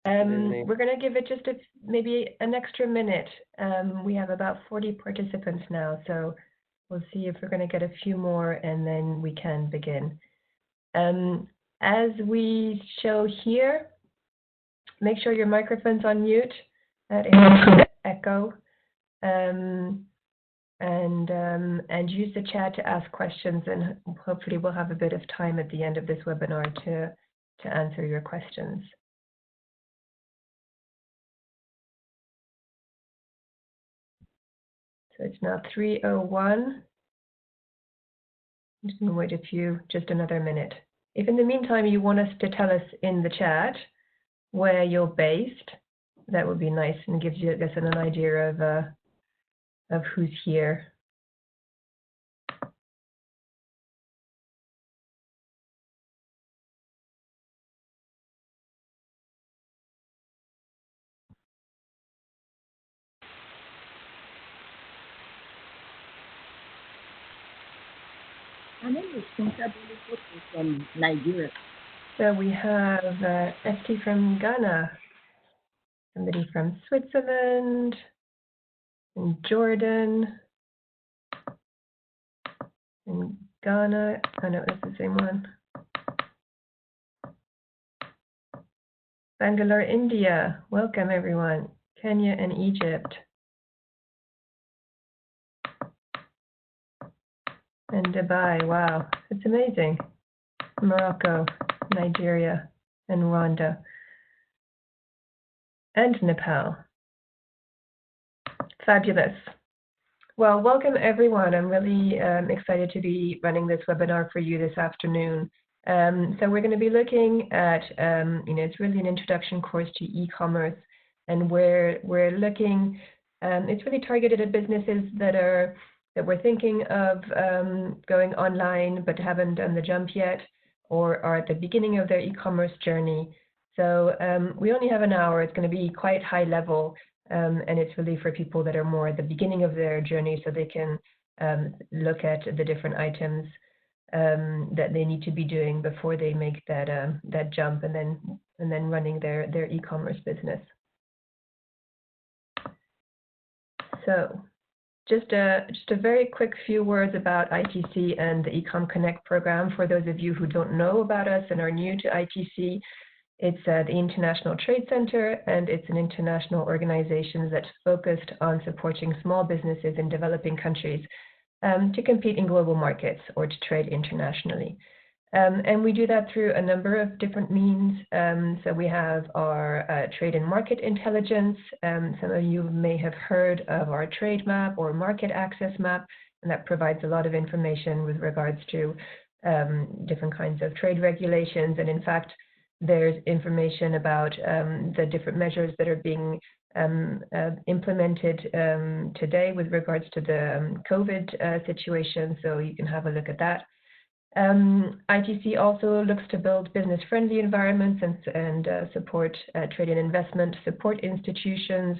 We're going to give it just maybe an extra minute. We have about 40 participants now, so we'll see if we're going to get a few more, and then we can begin. As we show here, make sure your microphone's on mute. That is echo. And use the chat to ask questions, and hopefully we'll have a bit of time at the end of this webinar to answer your questions. So it's now 3:01. I'm just going to wait just another minute. If in the meantime you want us to tell us in the chat where you're based, that would be nice and gives you, I guess, an idea of who's here. My name is from Nigeria. So we have Esti from Ghana, somebody from Switzerland, and Jordan, and Ghana. Oh no, it's the same one. Bangalore, India. Welcome everyone. Kenya and Egypt. And Dubai, wow, it's amazing. Morocco, Nigeria, and Rwanda, and Nepal. Fabulous. Well, welcome everyone. I'm really excited to be running this webinar for you this afternoon. So we're going to be looking at, it's really an introduction course to e-commerce, and we're looking, it's really targeted at businesses that we're thinking of going online but haven't done the jump yet, or are at the beginning of their e-commerce journey. So we only have an hour. It's going to be quite high level, and it's really for people that are more at the beginning of their journey, so they can look at the different items that they need to be doing before they make that jump and then running their e-commerce business. So just a very quick few words about ITC and the ecomConnect program. For those of you who don't know about us and are new to ITC, it's the International Trade Center, and it's an international organization that's focused on supporting small businesses in developing countries to compete in global markets or to trade internationally. And we do that through a number of different means. So we have our trade and market intelligence. Some of you may have heard of our trade map or market access map, and that provides a lot of information with regards to different kinds of trade regulations. And in fact, there's information about the different measures that are being implemented today with regards to the COVID situation. So you can have a look at that. ITC also looks to build business-friendly environments and support trade and investment support institutions.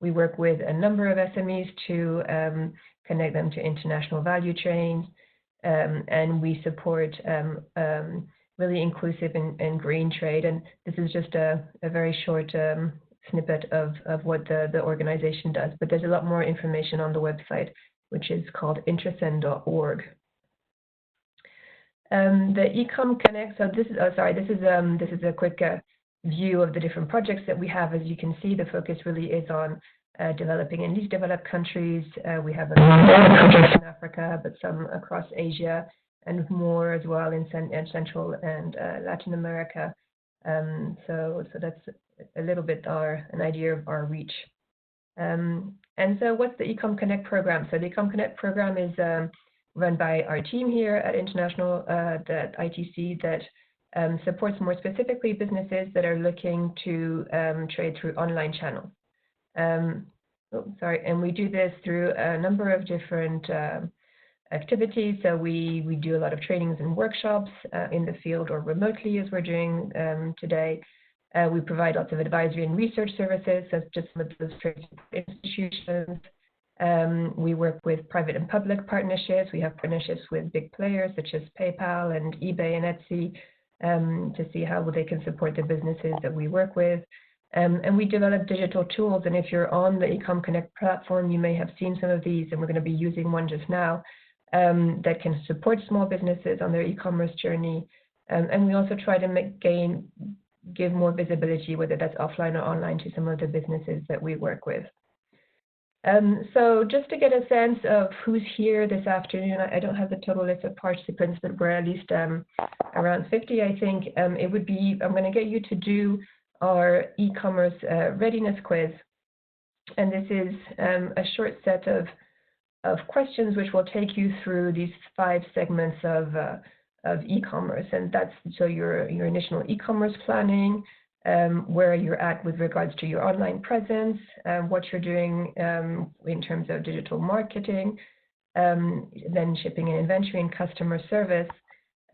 We work with a number of SMEs to connect them to international value chains, and we support really inclusive and green trade. And this is just a very short snippet of what the organization does, but there's a lot more information on the website, which is called intracen.org. The ecomConnect, so this is a quick view of the different projects that we have. As you can see, the focus really is on developing and least developed countries. We have a projects in Africa, but some across Asia, and more as well in Central and Latin America. So that's a little bit an idea of our reach. And so what's the ecomConnect program? So the ecomConnect program is run by our team here at International, that ITC, that supports more specifically businesses that are looking to trade through online channels. And we do this through a number of different activities. So we do a lot of trainings and workshops in the field or remotely, as we're doing today. We provide lots of advisory and research services, so just some of those trade institutions. We work with private and public partnerships. We have partnerships with big players such as PayPal and eBay and Etsy to see how they can support the businesses that we work with. And we develop digital tools, and if you're on the ecomConnect platform, you may have seen some of these, and we're going to be using one just now that can support small businesses on their e-commerce journey. And we also try to give more visibility, whether that's offline or online, to some of the businesses that we work with. So just to get a sense of who's here this afternoon, I don't have the total list of participants, but we're at least around 50, I think. I'm going to get you to do our e-commerce readiness quiz. And this is a short set of questions which will take you through these 5 segments of e-commerce. And that's so your initial e-commerce planning, where you're at with regards to your online presence, what you're doing in terms of digital marketing, then shipping and inventory and customer service.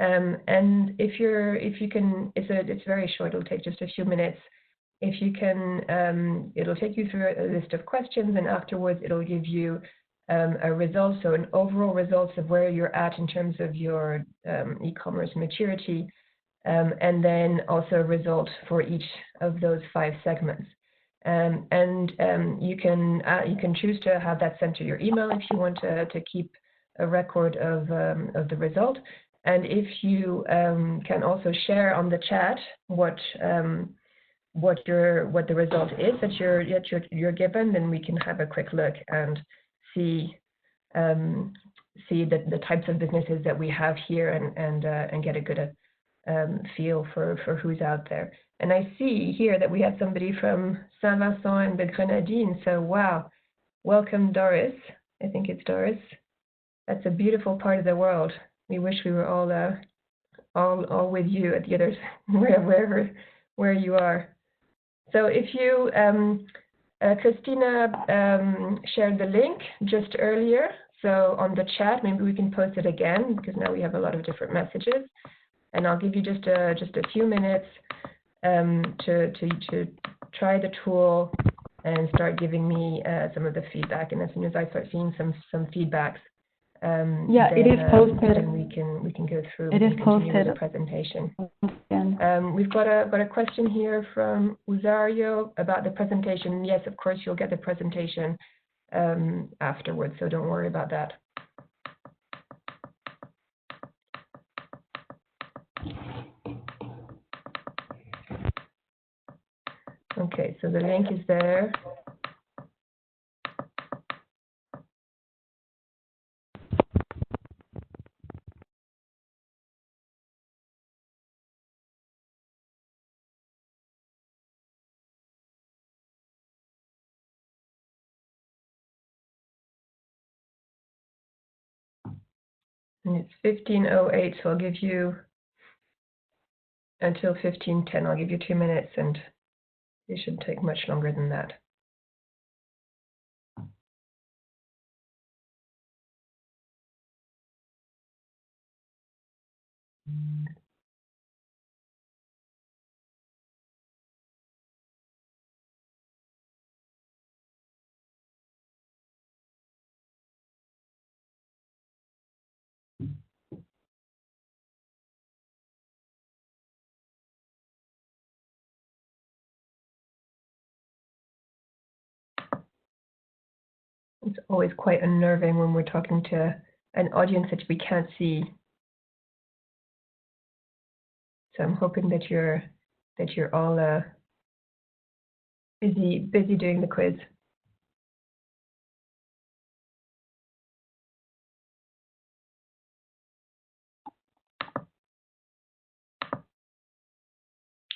And if you can, it's very short, it'll take just a few minutes. If you can, it'll take you through a list of questions, and afterwards it'll give you a result, so an overall results of where you're at in terms of your e-commerce maturity, and then also a result for each of those 5 segments. You can choose to have that sent to your email if you want to keep a record of the result. And if you can also share on the chat what the result is that you're given, then we can have a quick look and see the types of businesses that we have here and get a good feel for who's out there. And I see here that we have somebody from Saint-Vincent and the Grenadines. So wow, welcome Doris. I think it's Doris. That's a beautiful part of the world. We wish we were all with you at the others, where you are. So if you Christina shared the link just earlier, so on the chat, maybe we can post it again, because now we have a lot of different messages. And I'll give you just a few minutes to try the tool and start giving me some of the feedback. And as soon as I start seeing some feedbacks, yeah, it is posted. Then we can go through. It is continue posted. With the presentation. We've got a question here from Uzario about the presentation. Yes, of course, you'll get the presentation afterwards, so don't worry about that. Okay, so the link is there. And it's 15:08, so I'll give you until 15:10. I'll give you 2 minutes, and it shouldn't take much longer than that. It's always quite unnerving when we're talking to an audience that we can't see. So I'm hoping that you're all busy doing the quiz.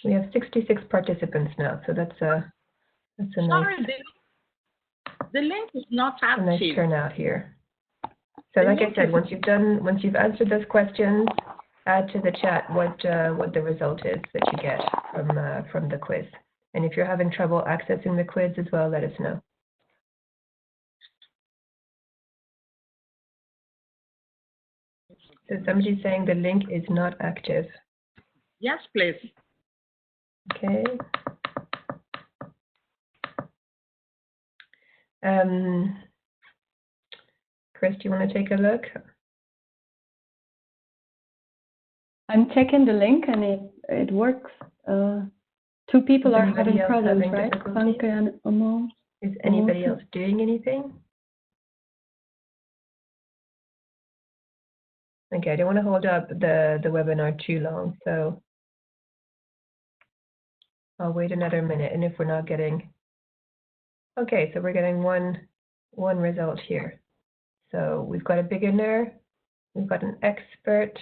We have 66 participants now, so that's a Sorry, nice. The link is not active. A nice turnout here. So like I said, once you've answered those questions, add to the chat what the result is that you get from the quiz. And if you're having trouble accessing the quiz as well, let us know. So somebody's saying the link is not active. Yes, please. Okay. Chris, do you want to take a look? I'm checking the link and it works. Two people Is are anybody having else problems, having right? difficulties? Sanke and Omo. Is anybody else doing anything? Okay, I don't want to hold up the webinar too long, so I'll wait another minute. And if we're not getting, okay, so we're getting one result here. So we've got a beginner, we've got an expert.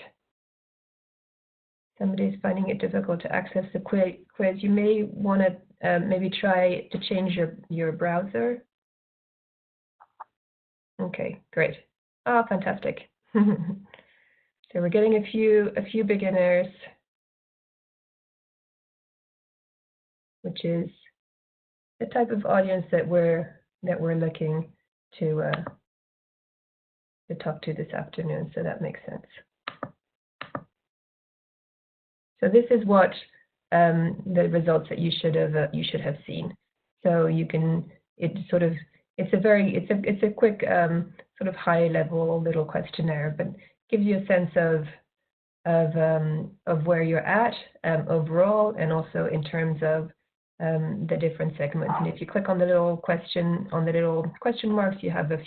Somebody's finding it difficult to access the quiz. You may want to maybe try to change your browser. Okay, great. Oh, fantastic. So we're getting a few beginners, which is the type of audience that we're looking to talk to this afternoon. So that makes sense. So this is what the results that you should have seen. So you can it's a quick sort of high level little questionnaire, but gives you a sense of where you're at overall, and also in terms of the different segments. And if you click on the little question marks, you have a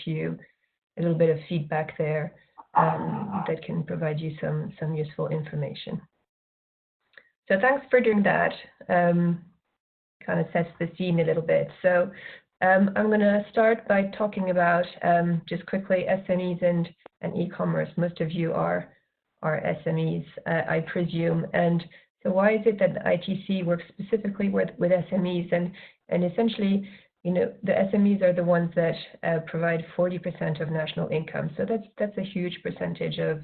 little bit of feedback there that can provide you some useful information. So thanks for doing that. Kind of sets the scene a little bit. So I'm going to start by talking about just quickly SMEs and e-commerce. Most of you are SMEs, I presume. And so why is it that ITC works specifically with SMEs? And essentially, you know, the SMEs are the ones that provide 40% of national income. So that's a huge percentage of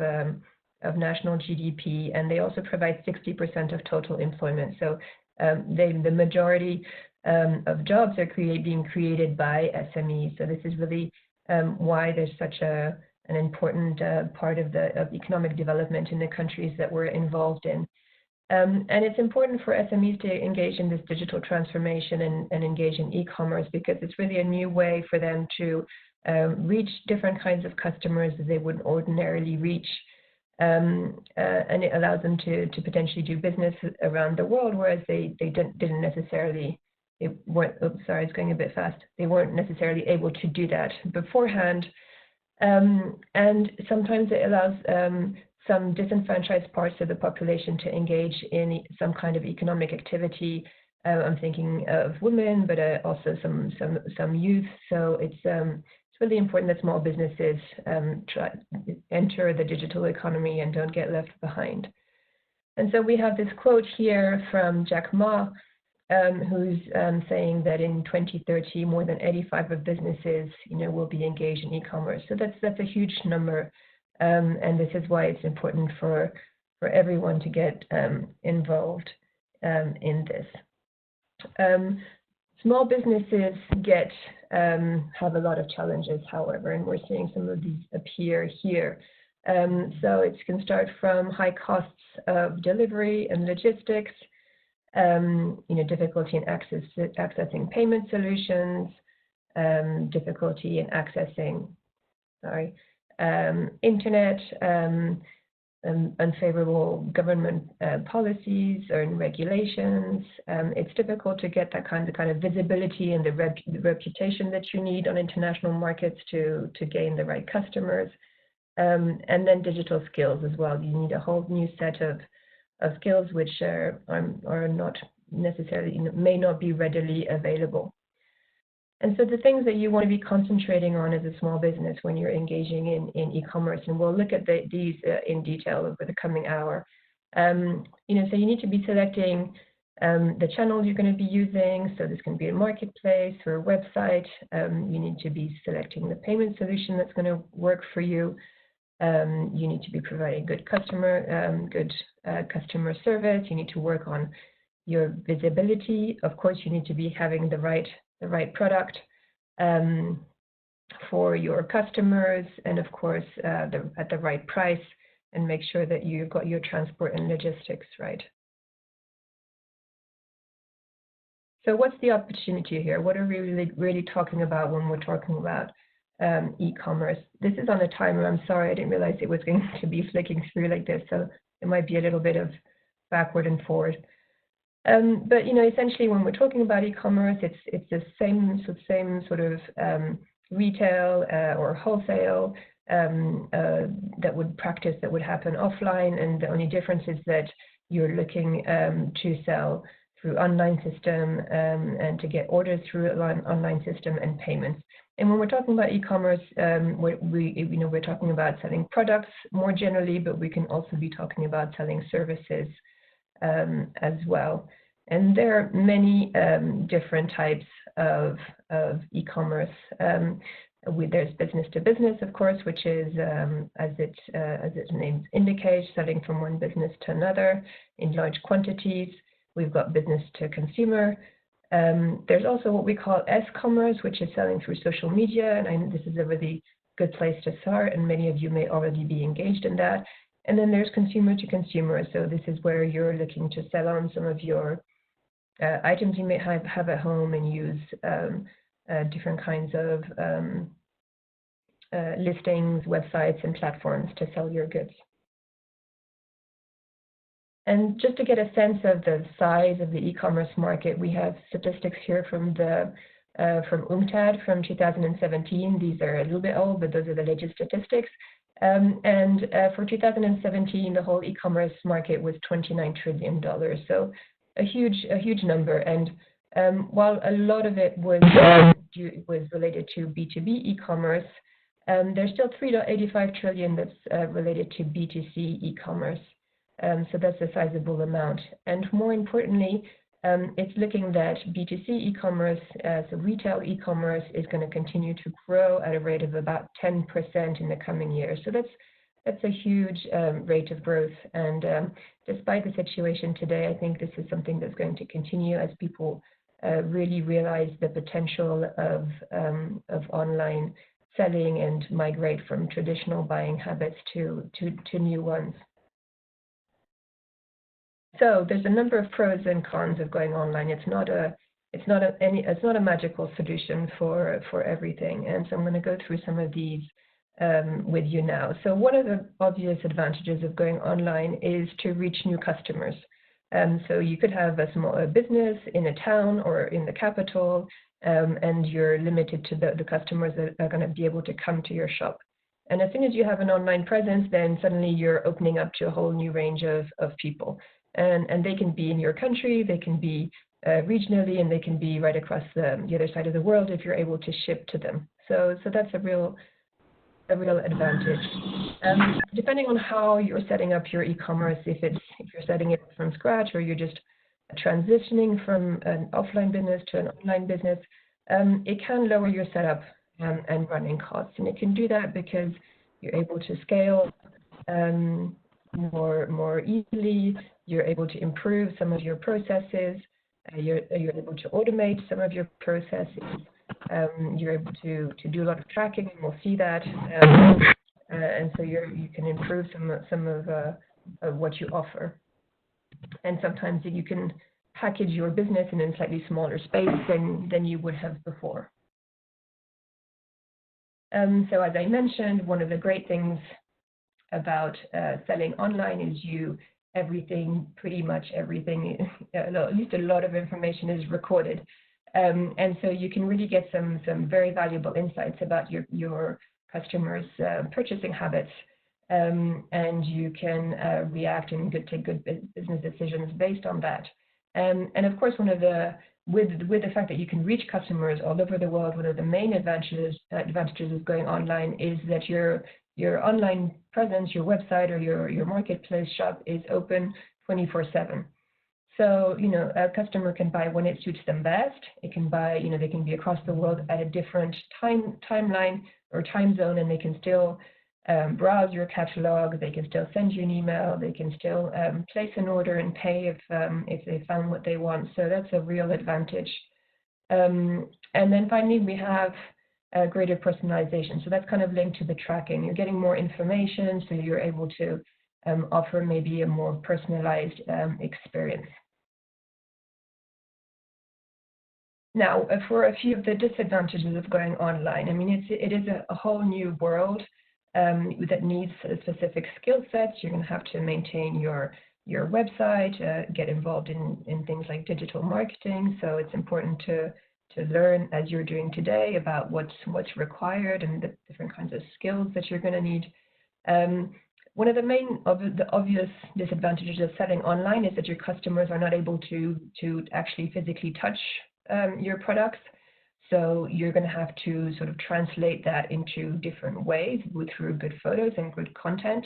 national GDP, and they also provide 60% of total employment. So the majority of jobs are being created by SMEs. So this is really why there's such an important part of economic development in the countries that we're involved in. And it's important for SMEs to engage in this digital transformation and engage in e-commerce, because it's really a new way for them to reach different kinds of customers that they wouldn't ordinarily reach. And it allows them to potentially do business around the world, whereas they didn't necessarily, they weren't, oops, sorry, it's going a bit fast. They weren't necessarily able to do that beforehand. And sometimes it allows some disenfranchised parts of the population to engage in some kind of economic activity. I'm thinking of women, but also some youth. So it's really important that small businesses enter the digital economy and don't get left behind. And so we have this quote here from Jack Ma, who's saying that in 2030, more than 85% of businesses, will be engaged in e-commerce. So that's a huge number, and this is why it's important for everyone to get involved in this. Small businesses have a lot of challenges, however, and we're seeing some of these appear here. So it can start from high costs of delivery and logistics, difficulty in accessing payment solutions, difficulty in accessing, internet, unfavorable government policies or regulations. It's difficult to get that kind of visibility and the reputation that you need on international markets to gain the right customers. And then digital skills as well. You need a whole new set of skills which are not necessarily, may not be readily available. And so the things that you want to be concentrating on as a small business when you're engaging in e-commerce, and we'll look at these in detail over the coming hour. So you need to be selecting the channels you're going to be using. So this can be a marketplace or a website. You need to be selecting the payment solution that's going to work for you. You need to be providing good customer service. You need to work on your visibility. Of course, you need to be having the right product for your customers, and of course at the right price, and make sure that you've got your transport and logistics right. So what's the opportunity here? What are we really talking about when we're talking about e-commerce? This is on a timer. I'm sorry, I didn't realize it was going to be flicking through like this, so it might be a little bit of backward and forward. But essentially, when we're talking about e-commerce, it's the same sort of retail or wholesale that would happen offline, and the only difference is that you're looking to sell through online system and to get orders through online system and payments. And when we're talking about e-commerce, we're talking about selling products more generally, but we can also be talking about selling services as well. And there are many different types of e-commerce. There's business to business, of course, which is, as its name indicates, selling from one business to another in large quantities. We've got business to consumer. There's also what we call s-commerce, which is selling through social media, and this is a really good place to start, and many of you may already be engaged in that. And then there's consumer to consumer, so this is where you're looking to sell on some of your items you may have at home and use different kinds of listings, websites, and platforms to sell your goods. And just to get a sense of the size of the e-commerce market, we have statistics here from UNCTAD from 2017. These are a little bit old, but those are the latest statistics. And for 2017, the whole e-commerce market was $29 trillion. So a huge number. And while a lot of it was related to B2B e-commerce, there's still $3.85 trillion that's related to B2C e-commerce. So that's a sizable amount. And more importantly, it's looking that B2C e-commerce, so retail e-commerce, is going to continue to grow at a rate of about 10% in the coming years. So that's a huge rate of growth. And despite the situation today, I think this is something that's going to continue as people really realize the potential of online selling and migrate from traditional buying habits to new ones. So there's a number of pros and cons of going online. It's not a magical solution for everything. And so I'm going to go through some of these with you now. So one of the obvious advantages of going online is to reach new customers. So you could have a small business in a town or in the capital, and you're limited to the customers that are going to be able to come to your shop. And as soon as you have an online presence, then suddenly you're opening up to a whole new range of people. And they can be in your country, they can be regionally, and they can be right across the other side of the world if you're able to ship to them. So that's a real advantage. Depending on how you're setting up your e-commerce, if you're setting it from scratch or you're just transitioning from an offline business to an online business, it can lower your setup and running costs. And it can do that because you're able to scale more easily. You're able to improve some of your processes. You're able to automate some of your processes. You're able to do a lot of tracking, and we'll see that. And so you can improve some of what you offer. And sometimes you can package your business in a slightly smaller space than you would have before. So as I mentioned, one of the great things about selling online is pretty much everything, at least a lot of information is recorded. And so you can really get some very valuable insights about your customers' purchasing habits, and you can react and take good business decisions based on that. And of course, with the fact that you can reach customers all over the world, one of the main advantages of going online is that your online presence, your website or your marketplace shop is open 24/7. So, a customer can buy when it suits them best. It can buy, they can be across the world at a different timeline or time zone, and they can still browse your catalog. They can still send you an email. They can still place an order and pay if they found what they want. So that's a real advantage. And then finally, we have greater personalization. So that's kind of linked to the tracking. You're getting more information, so you're able to offer maybe a more personalized experience. Now, for a few of the disadvantages of going online, I mean, it is a whole new world that needs specific skill sets. You're going to have to maintain your your website, get involved in things like digital marketing. So it's important to learn, as you're doing today, about what's required and the different kinds of skills that you're going to need. One of the main the obvious disadvantages of selling online is that your customers are not able to actually physically touch your products. So you're going to have to sort of translate that into different ways through good photos and good content.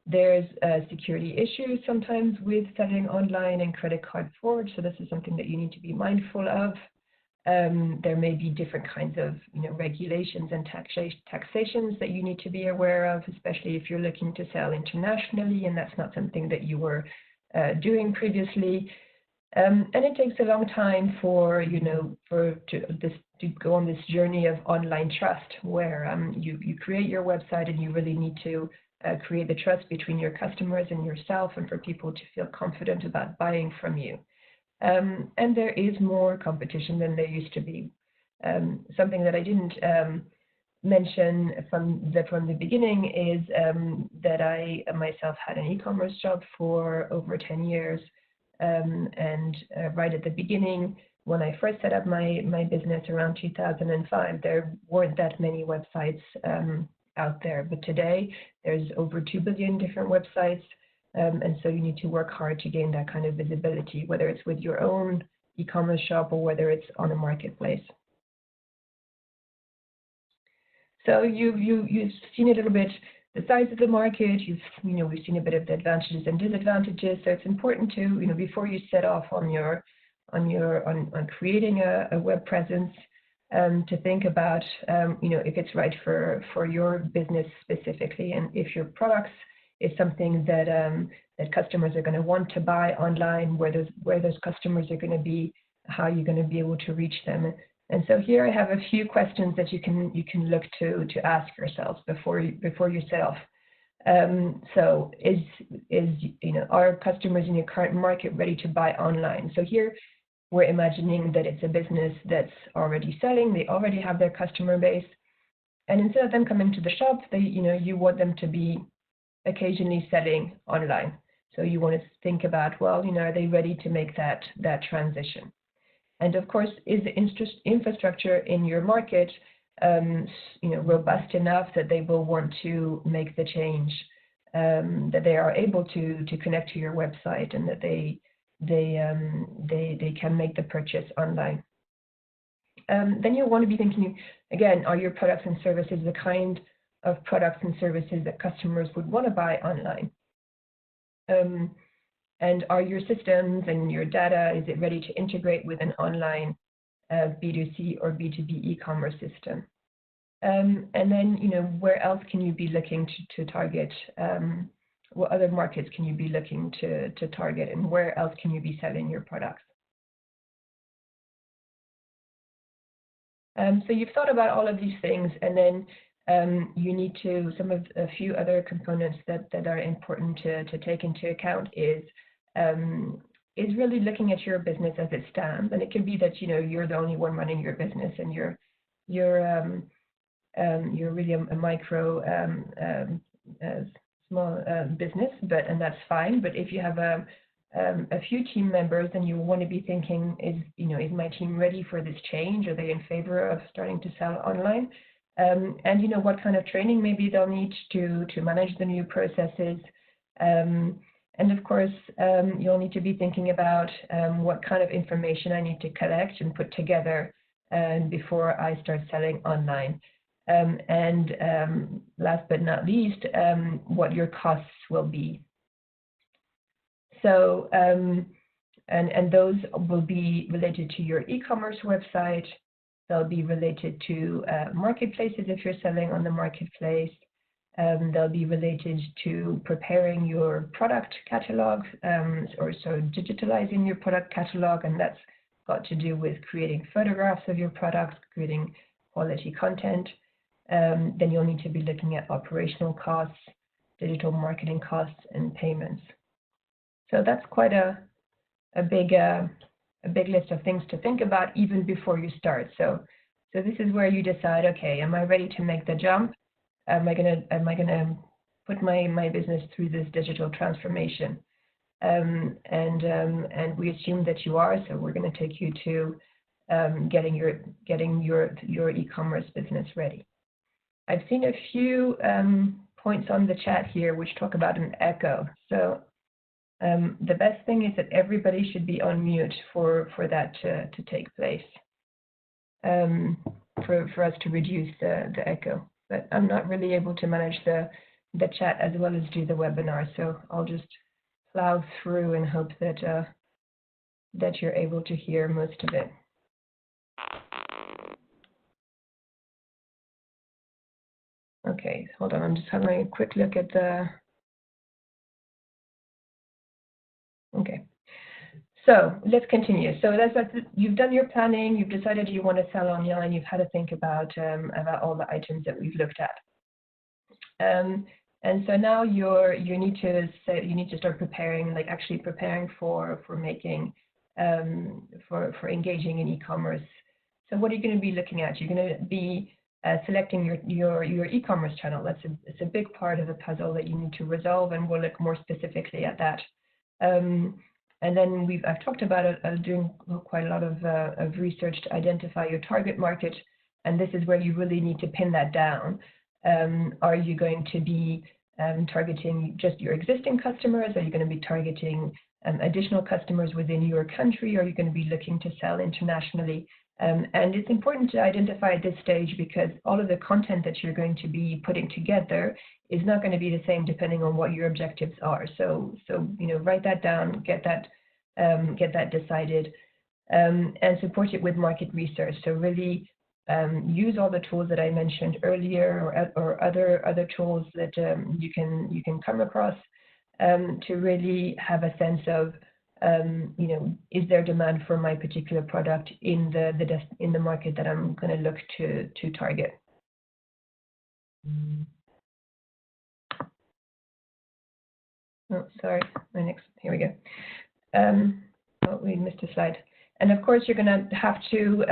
There's security issues sometimes with selling online and credit card fraud. So this is something that you need to be mindful of. There may be different kinds of regulations and taxations that you need to be aware of, especially if you're looking to sell internationally and that's not something that you were doing previously. And it takes a long time for to go on this journey of online trust, where you create your website and you really need to create the trust between your customers and yourself, and for people to feel confident about buying from you. And there is more competition than there used to be. Something that I didn't mention from the beginning is that I myself had an e-commerce job for over 10 years. And right at the beginning, when I first set up my business around 2005, there weren't that many websites out there. But today, there's over 2 billion different websites. And so you need to work hard to gain that kind of visibility, whether it's with your own e-commerce shop or whether it's on a marketplace. So you've seen a little bit the size of the market. We've seen a bit of the advantages and disadvantages. So it's important to before you set off on creating a web presence, to think about if it's right for your business specifically, and if your products is something that customers are going to want to buy online, where those customers are going to be, how you're going to be able to reach them. And so here I have a few questions that you can look to ask yourselves before you set off. So are customers in your current market ready to buy online? So here we're imagining that it's a business that's already selling, they already have their customer base, and instead of them coming to the shop, you want them to be occasionally selling online. So you want to think about, well, are they ready to make that transition? And of course, is the infrastructure in your market, robust enough that they will want to make the change, that they are able to connect to your website, and that they can make the purchase online. Then you'll want to be thinking again: are your products and services the kind of products and services that customers would want to buy online? And are your systems and your data, is it ready to integrate with an online B2C or B2B e-commerce system? And then, where else can you be looking to target? What other markets can you be looking to target, and where else can you be selling your products? So you've thought about all of these things, and then you need to, a few other components that are important to take into account is really looking at your business as it stands. And it can be that you're the only one running your business, and you're really a micro small business, and that's fine. But if you have a few team members, then you want to be thinking, is my team ready for this change? Are they in favor of starting to sell online? And what kind of training maybe they'll need to manage the new processes. And of course, you'll need to be thinking about what kind of information I need to collect and put together before I start selling online. And last but not least, what your costs will be. So, and those will be related to your e-commerce website. They'll be related to marketplaces if you're selling on the marketplace. They'll be related to preparing your product catalog, or so digitalizing your product catalog, and that's got to do with creating photographs of your products, creating quality content. Then you'll need to be looking at operational costs, digital marketing costs, and payments. So that's quite a big list of things to think about even before you start. So this is where you decide, okay, am I ready to make the jump? Am I gonna put my business through this digital transformation. And we assume that you are, so we're going to take you to getting your e-commerce business ready. I've seen a few points on the chat here which talk about an echo. So the best thing is that everybody should be on mute for that to take place, for us to reduce the echo. But I'm not really able to manage the chat as well as do the webinar, so I'll just plow through and hope that that you're able to hear most of it. Okay, hold on, I'm just having a quick look at the... Okay, so let's continue. So you've done your planning, you've decided you want to sell online, you've had to think about all the items that we've looked at. And so now you need to start preparing, like actually preparing for making for engaging in e-commerce. So what are you going to be looking at? You're going to be selecting your e-commerce channel. It's a big part of the puzzle that you need to resolve, and we'll look more specifically at that. And then I've talked about doing quite a lot of research to identify your target market, and this is where you really need to pin that down. Are you going to be targeting just your existing customers? Are you going to be targeting additional customers within your country? Are you going to be looking to sell internationally? And it's important to identify at this stage, because all of the content that you're going to be putting together is not going to be the same depending on what your objectives are. So write that down, get that decided, and support it with market research. So really use all the tools that I mentioned earlier, or other tools that you can come across to really have a sense of is there demand for my particular product in the market that I'm going to look to target. Oh, sorry, here we go. Oh, we missed a slide. And of course, you're going to have to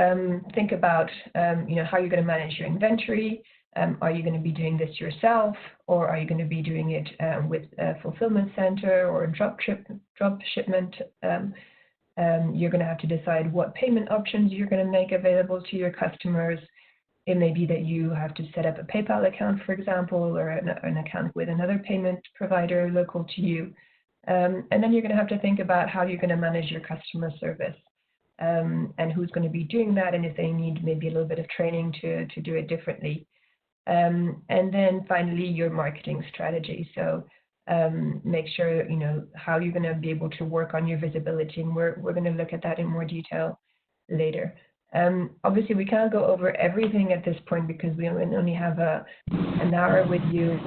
think about how you're going to manage your inventory. Are you going to be doing this yourself, or are you going to be doing it with a fulfillment center or a drop shipment? You're going to have to decide what payment options you're going to make available to your customers. It may be that you have to set up a PayPal account, for example, or an account with another payment provider local to you. And then you're going to have to think about how you're going to manage your customer service, and who's going to be doing that, and if they need maybe a little bit of training to do it differently. And then finally, your marketing strategy. So make sure how you're going to be able to work on your visibility, and we're going to look at that in more detail later. Obviously, we can't go over everything at this point because we only have an hour with you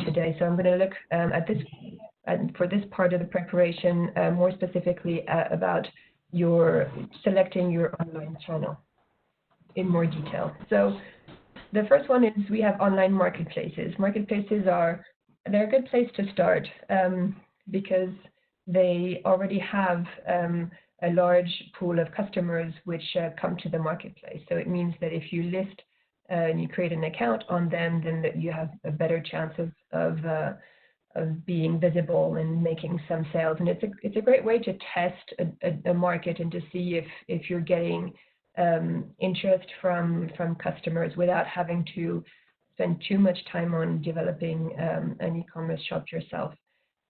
today. So I'm going to look at this for this part of the preparation more specifically about selecting your online channel in more detail. So the first one is we have online marketplaces. Marketplaces they're a good place to start because they already have a large pool of customers which come to the marketplace. So it means that if you list and you create an account on them, then that you have a better chance of being visible and making some sales. And it's a great way to test a market and to see if you're getting interest from customers without having to spend too much time on developing an e-commerce shop yourself.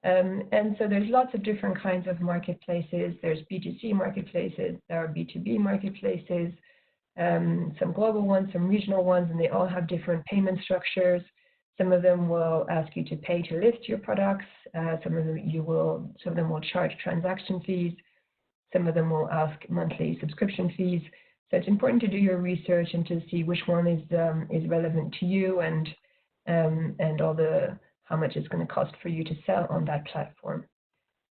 And so there's lots of different kinds of marketplaces. There's B2C marketplaces, there are B2B marketplaces, some global ones, some regional ones, and they all have different payment structures. Some of them will ask you to pay to list your products. Some of them will charge transaction fees. Some of them will ask monthly subscription fees. So it's important to do your research and to see which one is relevant to you and how much it's going to cost for you to sell on that platform.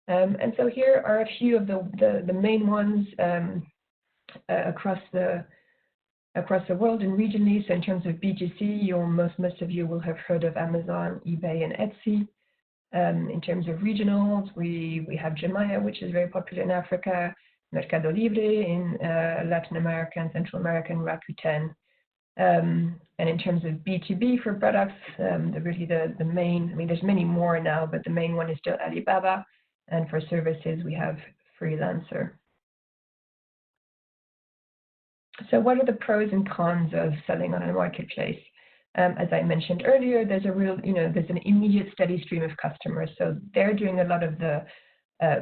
And so here are a few of the main ones across the world and regionally. So in terms of B2C, most of you will have heard of Amazon, eBay, and Etsy. In terms of regionals, we have Jumia, which is very popular in Africa, Mercado Libre in Latin America and Central America, and Rakuten And in terms of B2B for products, the main, I mean, there's many more now, but the main one is still Alibaba. And for services, we have Freelancer. So what are the pros and cons of selling on a marketplace? As I mentioned earlier, there's a real, there's an immediate steady stream of customers. So they're doing a lot of the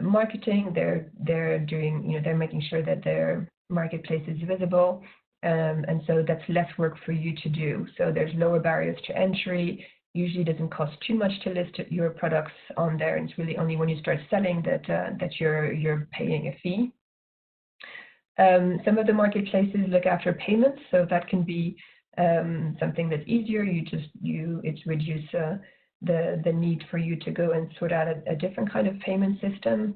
marketing. They're doing, they're making sure that their marketplace is visible. And so that's less work for you to do. So there's lower barriers to entry. Usually doesn't cost too much to list your products on there. And it's really only when you start selling that you're paying a fee. Some of the marketplaces look after payments, so that can be something that's easier. It's reduce the need for you to go and sort out a different kind of payment system.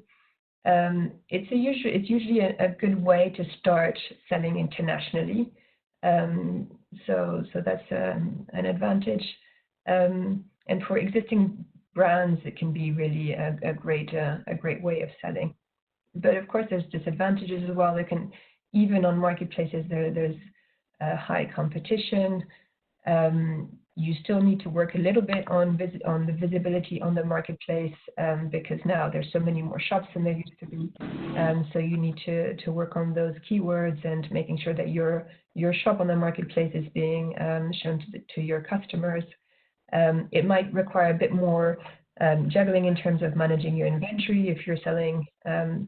It's usually a good way to start selling internationally. So that's an advantage. And for existing brands, it can be really a great way of selling. But of course, there's disadvantages as well. Even on marketplaces, there's high competition. You still need to work a little bit on the visibility on the marketplace because now there's so many more shops than there used to be. So you need to work on those keywords and making sure that your shop on the marketplace is being shown to your customers. It might require a bit more juggling in terms of managing your inventory if you're selling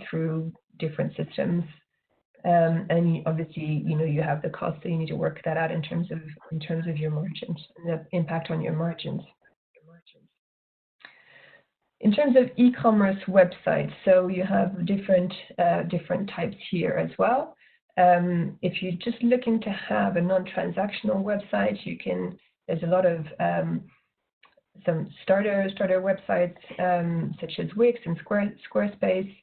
through different systems. And obviously, you have the cost, so you need to work that out in terms of your margins and the impact on your margins. In terms of e-commerce websites, so you have different types here as well. If you're just looking to have a non-transactional website, there's a lot of some starter websites such as Wix and Squarespace,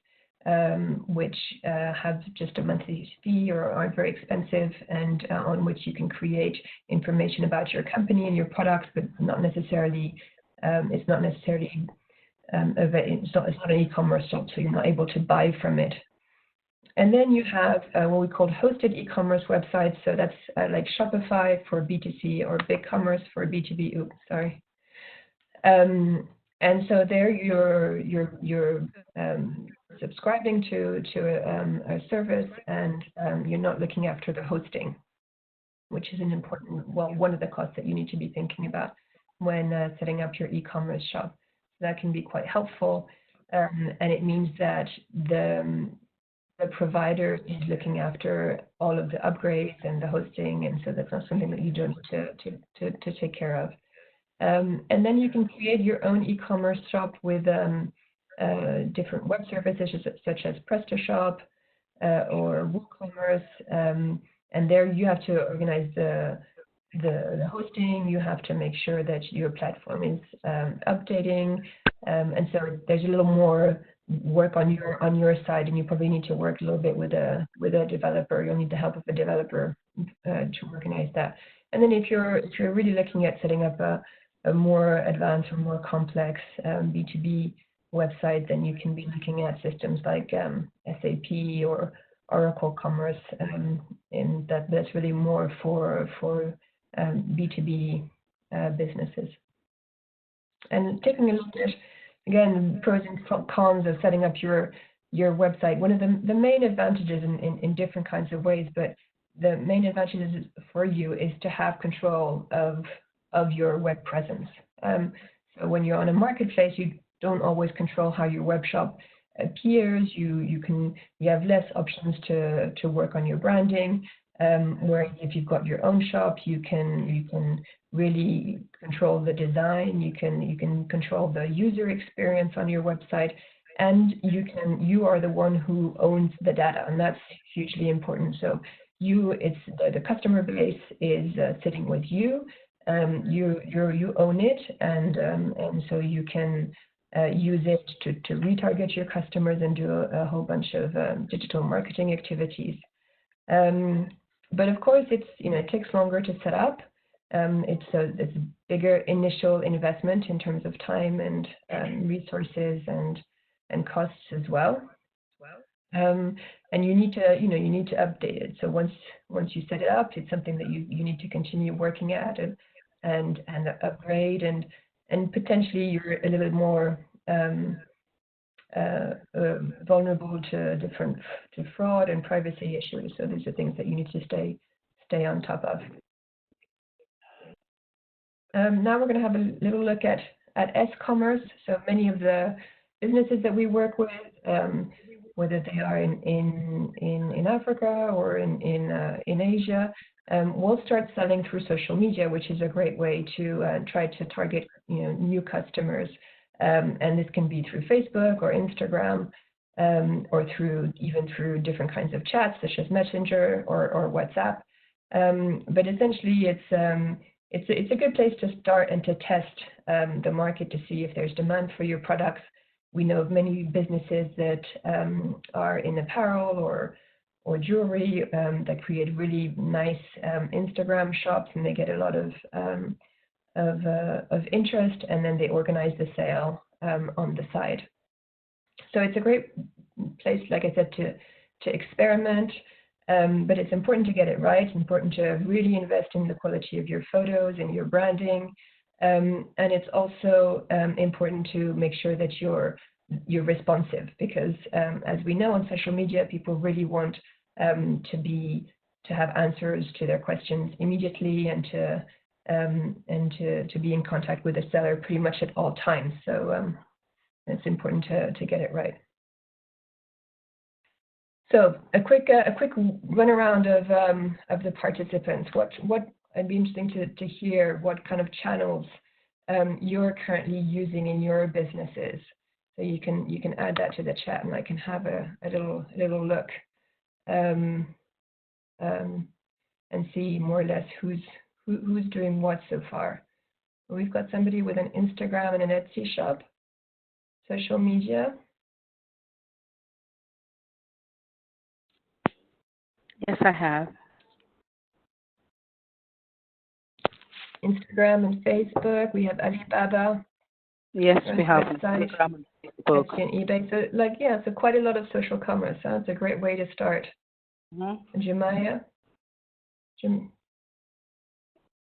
which have just a monthly fee or aren't very expensive, and on which you can create information about your company and your products, but it's not necessarily an e-commerce shop, so you're not able to buy from it. And then you have what we call hosted e-commerce websites. So that's like Shopify for B2C or BigCommerce for B2B. Oops, sorry. And so there you're subscribing to a service, and you're not looking after the hosting, which is one of the costs that you need to be thinking about when setting up your e-commerce shop. So that can be quite helpful, and it means that the provider is looking after all of the upgrades and the hosting, and so that's not something that you don't need to take care of. And then you can create your own e-commerce shop with different web services such as PrestaShop or WooCommerce, and there you have to organize the hosting. You have to make sure that your platform is updating, and so there's a little more work on your side, and you probably need to work a little bit with a developer. You'll need the help of a developer to organize that. And then if you're really looking at setting up a more advanced or more complex B2B website, then you can be looking at systems like SAP or Oracle Commerce, and that's really more for B2B businesses. And taking a look at, again, pros and cons of setting up your website. One of the main advantages in different kinds of ways, but the main advantages for you is to have control of your web presence. So when you're on a marketplace, you don't always control how your web shop appears. You have less options to work on your branding. Whereas if you've got your own shop, you can really control the design. You can control the user experience on your website, and you are the one who owns the data, and that's hugely important. So the customer base is sitting with you. You own it, and so you can use it to retarget your customers and do a whole bunch of digital marketing activities. But of course, it takes longer to set up. It's a bigger initial investment in terms of time and resources and costs as well. and you need to, you need to update it. So once you set it up, it's something that you need to continue working at and upgrade, and potentially you're a little bit more vulnerable to fraud and privacy issues. So these are things that you need to stay on top of. Now we're going to have a little look at S-commerce. So many of the businesses that we work with, whether they are in Africa or in Asia, will start selling through social media, which is a great way to try to target new customers. And this can be through Facebook or Instagram, or even through different kinds of chats such as Messenger or WhatsApp. But essentially, it's a good place to start and to test the market to see if there's demand for your products. We know of many businesses that are in apparel or jewelry that create really nice Instagram shops, and they get a lot of interest, and then they organize the sale on the side. So it's a great place, like I said, to experiment. But it's important to get it right. It's important to really invest in the quality of your photos and your branding. And it's also important to make sure that you're responsive, because as we know on social media, people really want to have answers to their questions immediately, and to be in contact with the seller pretty much at all times. So it's important to get it right. So a quick run around of the participants. What I'd be interesting to hear what kind of channels you're currently using in your businesses. So you can add that to the chat, and I can have a little look and see more or less who's doing what so far. We've got somebody with an Instagram and an Etsy shop, social media. Yes, I have. Instagram and Facebook. We have Alibaba. Yes, we have website, Instagram and Facebook. Etsy and eBay. So so quite a lot of social commerce. Huh? It's a great way to start. Mm-hmm. Jemaya,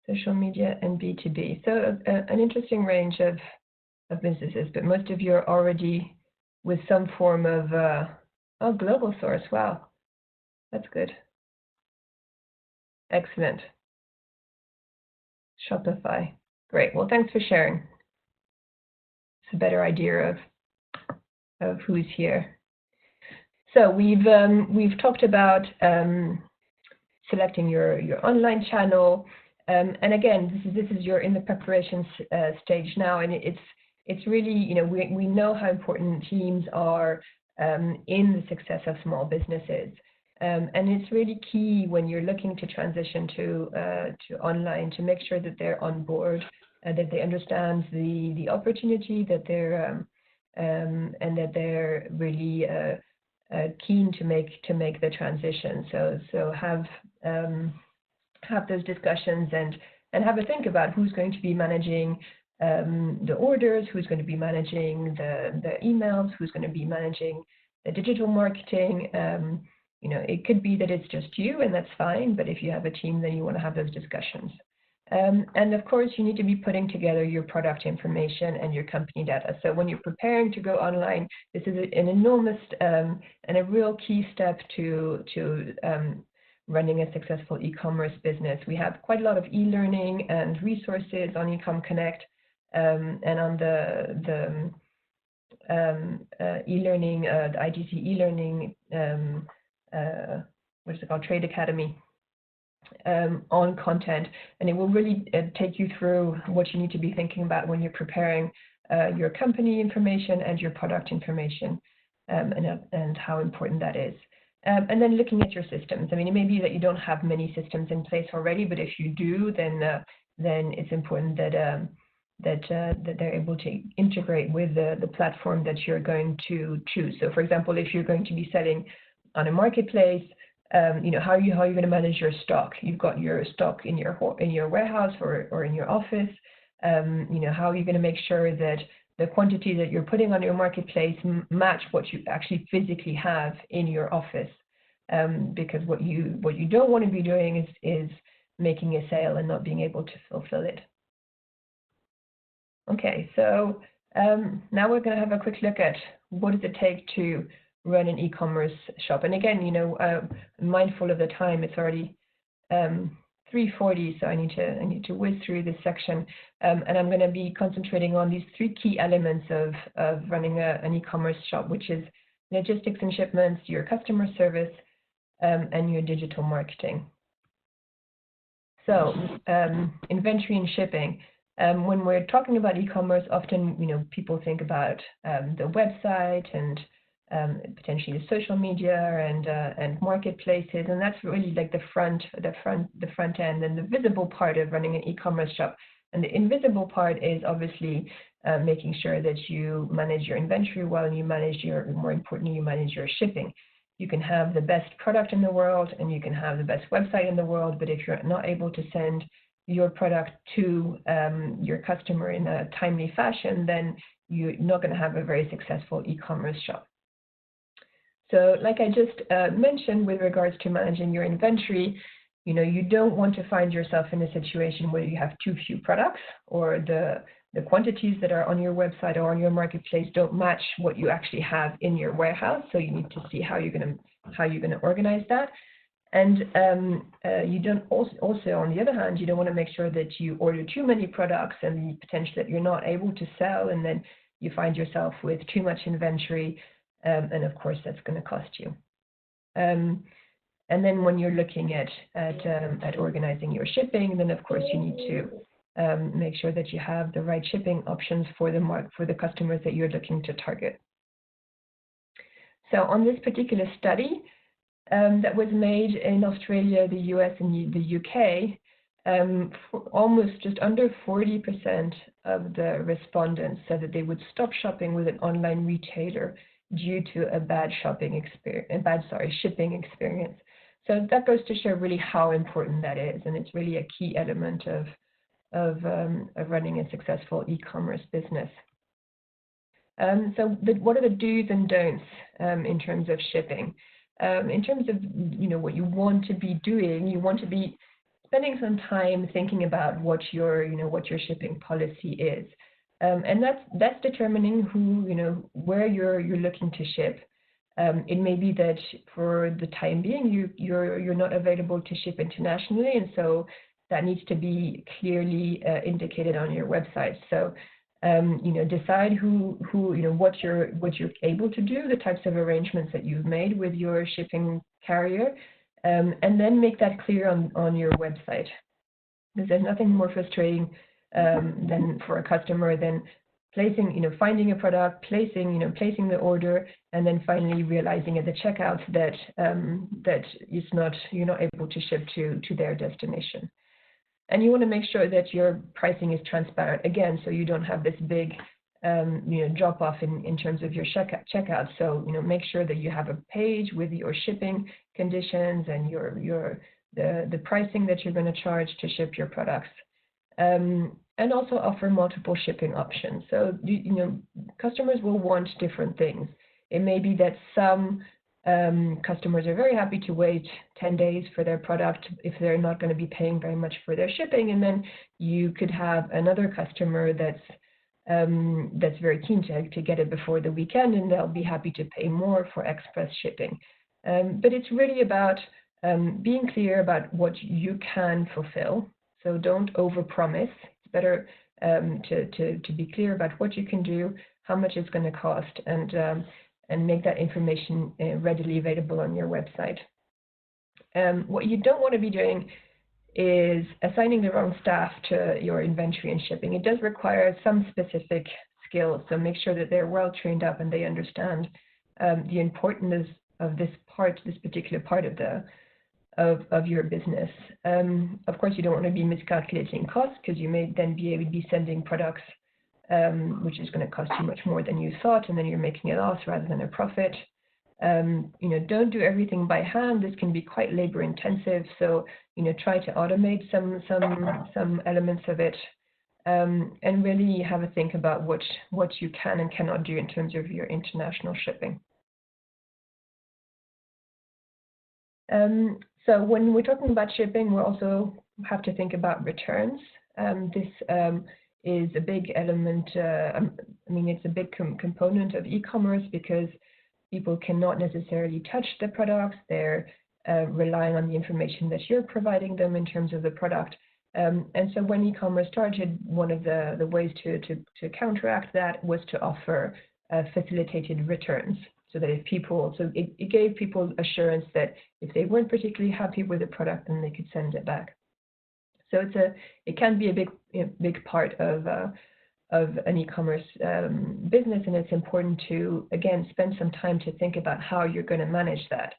social media and B2B. So an interesting range of businesses, but most of you are already with some form of global source. Wow, that's good. Excellent. Shopify. Great. Well, thanks for sharing. It's a better idea of who's here. So we've talked about selecting your online channel, and again, this is you're in the preparation stage now, and it's really, we know how important teams are in the success of small businesses. And it's really key when you're looking to transition to online to make sure that they're on board, that they understand the opportunity, that they're and that they're really keen to make the transition. So have those discussions and have a think about who's going to be managing the orders, who's going to be managing the emails, who's going to be managing the digital marketing. It could be that it's just you, and that's fine, but if you have a team, then you want to have those discussions. And of course, you need to be putting together your product information and your company data. So when you're preparing to go online, this is an enormous and a real key step to running a successful e-commerce business. We have quite a lot of e-learning and resources on ecomConnect, and on the e-learning, the ITC e-learning, what is it called, Trade Academy, on content, and it will really take you through what you need to be thinking about when you're preparing your company information and your product information, and how important that is. And then looking at your systems. I mean, it may be that you don't have many systems in place already, but if you do, then it's important that they're able to integrate with the platform that you're going to choose. So, for example, if you're going to be selling on a marketplace, how are you going to manage your stock? You've got your stock in your warehouse or in your office. How are you going to make sure that the quantity that you're putting on your marketplace match what you actually physically have in your office. Because what you don't want to be doing is making a sale and not being able to fulfill it. Okay, so now we're going to have a quick look at what does it take to run an e-commerce shop. And again, you know, mindful of the time, it's already 3:40, so I need to whiz through this section, and I'm going to be concentrating on these three key elements of running an e-commerce shop, which is logistics and shipments, your customer service, and your digital marketing. So inventory and shipping. When we're talking about e-commerce, often, you know, people think about the website and potentially the social media and marketplaces, and that's really like the front end and the visible part of running an e-commerce shop. And the invisible part is obviously making sure that you manage your inventory well, and more importantly, you manage your shipping. You can have the best product in the world and you can have the best website in the world, but if you're not able to send your product to your customer in a timely fashion, then you're not going to have a very successful e-commerce shop. So like I just mentioned with regards to managing your inventory, you know, you don't want to find yourself in a situation where you have too few products, or the quantities that are on your website or on your marketplace don't match what you actually have in your warehouse. So you need to see how you're going to organize that. And you don't also, on the other hand, you don't want to make sure that you order too many products and the potential that you're not able to sell, and then you find yourself with too much inventory, and of course that's going to cost you. And then when you're looking at organizing your shipping, then of course you need to make sure that you have the right shipping options for the customers that you're looking to target. So on this particular study that was made in Australia, the US, and the UK, almost just under 40% of the respondents said that they would stop shopping with an online retailer due to a bad shipping experience. So that goes to show really how important that is, and it's really a key element of running a successful e-commerce business. So what are the do's and don'ts in terms of shipping? In terms of, you know, what you want to be doing, you want to be spending some time thinking about what your shipping policy is, and that's determining where you're looking to ship. It may be that for the time being you're not available to ship internationally, and so that needs to be clearly indicated on your website. So decide what you're able to do, the types of arrangements that you've made with your shipping carrier, and then make that clear on your website. Because there's nothing more frustrating than for a customer than finding a product, placing the order, and then finally realizing at the checkout that you're not able to ship to their destination. And you want to make sure that your pricing is transparent, again, so you don't have this big drop off in terms of your checkout. So make sure that you have a page with your shipping conditions and the pricing that you're going to charge to ship your products, and also offer multiple shipping options. So customers will want different things. It may be that some customers are very happy to wait 10 days for their product if they're not going to be paying very much for their shipping, and then you could have another customer that's very keen to get it before the weekend, and they'll be happy to pay more for express shipping. But it's really about being clear about what you can fulfill. So don't overpromise. It's better to be clear about what you can do, how much it's going to cost, and make that information readily available on your website. What you don't want to be doing is assigning the wrong staff to your inventory and shipping. It does require some specific skills, so make sure that they're well trained up and they understand the importance of this particular part of your business. Of course, you don't want to be miscalculating costs, because you may then be sending products which is going to cost you much more than you thought, and then you're making a loss rather than a profit. Don't do everything by hand. This can be quite labor intensive, so try to automate some elements of it. and really have a think about what you can and cannot do in terms of your international shipping. So when we're talking about shipping, we also have to think about returns. This is a big element, I mean, it's a big component of e-commerce because people cannot necessarily touch the products. They're relying on the information that you're providing them in terms of the product. And so when e-commerce started, one of the ways to counteract that was to offer facilitated returns. So that if people, it gave people assurance that if they weren't particularly happy with the product, then they could send it back. So it can be a big part of an e-commerce business, and it's important to, again, spend some time to think about how you're going to manage that.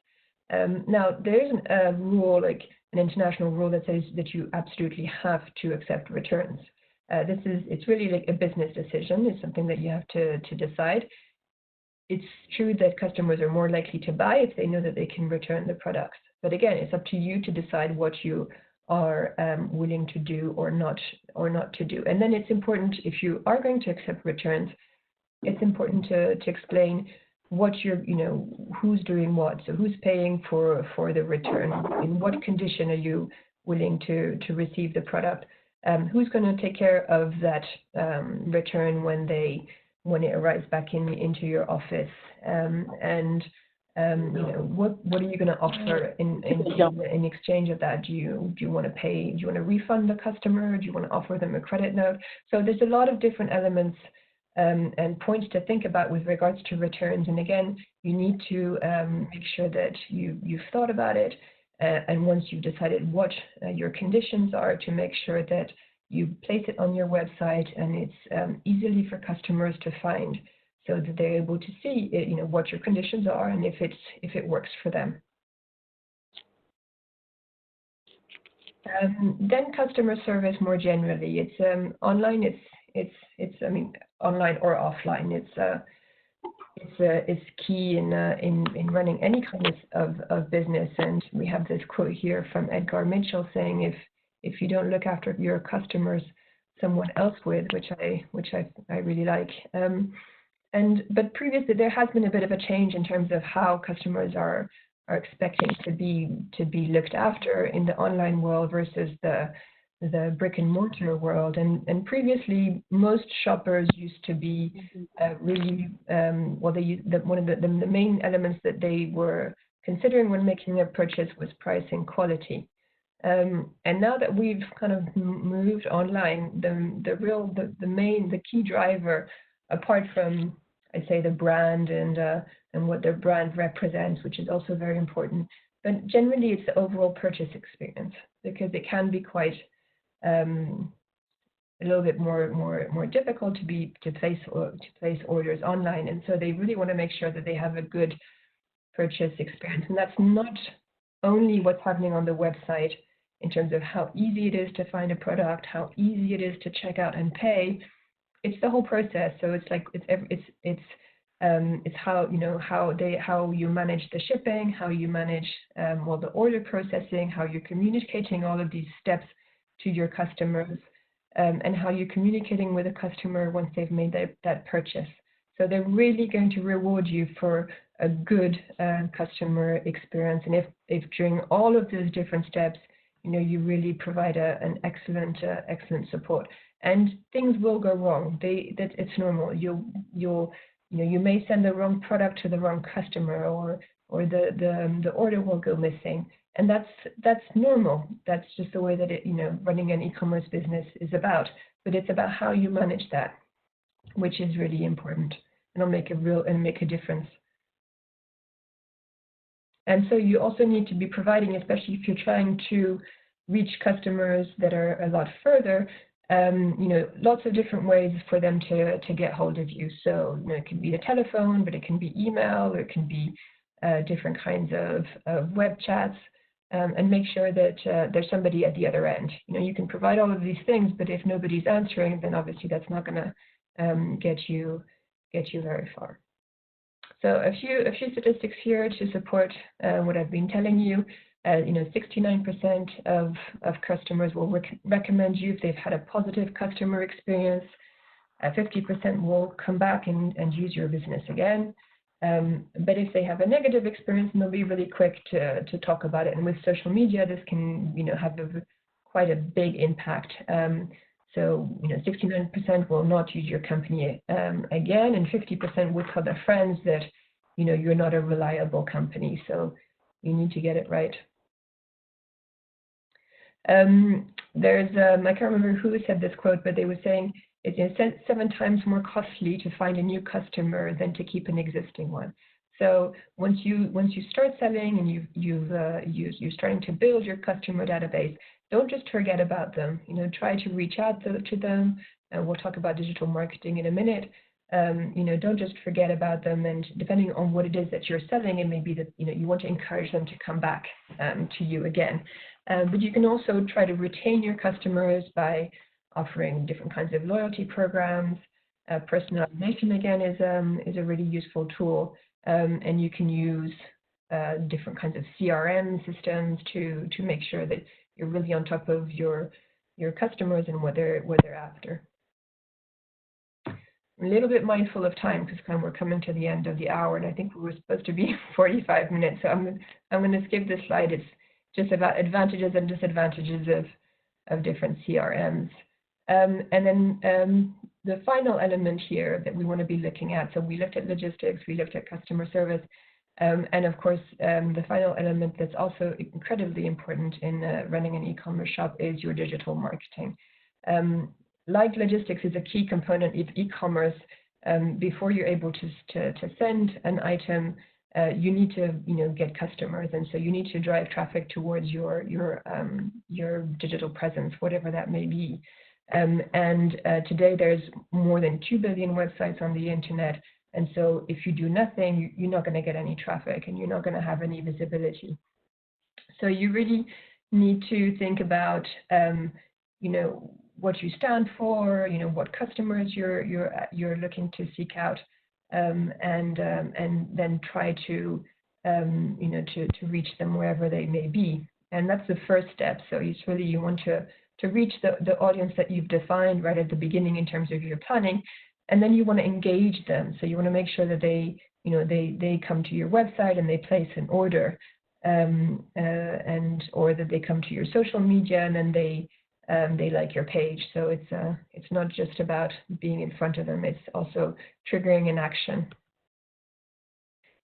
Now, there isn't a rule, like an international rule that says that you absolutely have to accept returns. It's really like a business decision. It's something that you have to decide. It's true that customers are more likely to buy if they know that they can return the products. But again, it's up to you to decide what you are willing to do or not to do. And then it's important, if you are going to accept returns, it's important to explain what who's doing what. So who's paying for the return? In what condition are you willing to receive the product? Who's going to take care of that return when it arrives back into your office? What are you going to offer in exchange of that? Do you want to pay? Do you want to refund the customer? Do you want to offer them a credit note? So there's a lot of different elements and points to think about with regards to returns. And again, you need to make sure that you've thought about it, and once you've decided what your conditions are, to make sure that you place it on your website and it's easily for customers to find, so that they're able to see what your conditions are and if it works for them. Then customer service more generally. It's online. It's I mean, online or offline. It's key in running any kind of business. And we have this quote here from Edgar Mitchell saying, if you don't look after your customers, someone else will, which I really like. But previously there has been a bit of a change in terms of how customers are expecting to be looked after in the online world versus the brick and mortar world. And previously most shoppers used to be really one of the main elements that they were considering when making a purchase was price and quality. And now that we've kind of moved online, the key driver, apart from, I'd say, the brand and what their brand represents, which is also very important, but generally it's the overall purchase experience, because it can be quite a little bit more difficult to place orders online, and so they really want to make sure that they have a good purchase experience, and that's not only what's happening on the website in terms of how easy it is to find a product, how easy it is to check out and pay. It's the whole process. So it's like it's how how you manage the shipping, how you manage the order processing, how you're communicating all of these steps to your customers, and how you're communicating with a customer once they've made that purchase. So they're really going to reward you for a good customer experience. And if during all of those different steps, you really provide an excellent support. And things will go wrong. It's normal. You may send the wrong product to the wrong customer, or the order will go missing, and that's normal. That's just the way that running an e-commerce business is about. But it's about how you manage that, which is really important, and it'll make a difference. And so you also need to be providing, especially if you're trying to reach customers that are a lot further, lots of different ways for them to get hold of you. So it can be the telephone, but it can be email, or it can be different kinds of web chats, and make sure that there's somebody at the other end. You can provide all of these things, but if nobody's answering, then obviously that's not going to get you very far. So a few statistics here to support what I've been telling you. 69% of customers will recommend you if they've had a positive customer experience. 50% will come back and use your business again. But if they have a negative experience, they'll be really quick to talk about it. And with social media, this can have quite a big impact. So 69% will not use your company again, and 50% will tell their friends that you're not a reliable company. So you need to get it right. There's I can't remember who said this quote, but they were saying it's 7 times more costly to find a new customer than to keep an existing one. So once you start selling and you're starting to build your customer database, don't just forget about them. Try to reach out to them. And we'll talk about digital marketing in a minute. Don't just forget about them. And depending on what it is that you're selling, it may be that you want to encourage them to come back to you again. But you can also try to retain your customers by offering different kinds of loyalty programs. Personalization again is a really useful tool, and you can use different kinds of CRM systems to make sure that you're really on top of your customers and what they're after. I'm a little bit mindful of time because we're coming to the end of the hour, and I think we were supposed to be 45 minutes. So I'm going to skip this slide. It's just about advantages and disadvantages of different CRMs. And then the final element here that we want to be looking at, so we looked at logistics, we looked at customer service, and of course the final element that's also incredibly important in running an e-commerce shop is your digital marketing. Like logistics is a key component of e-commerce. Before you're able to send an item, you need to get customers, and so you need to drive traffic towards your digital presence, whatever that may be. Today there's more than 2 billion websites on the internet, and so if you do nothing, you're not going to get any traffic and you're not going to have any visibility. So you really need to think about what you stand for, what customers you're looking to seek out, and then try to reach them wherever they may be. And that's the first step. So it's really you want to reach the audience that you've defined right at the beginning in terms of your planning, and then you want to engage them. So you want to make sure that they come to your website and they place an order, or that they come to your social media and then they like your page. So it's not just about being in front of them; it's also triggering an action.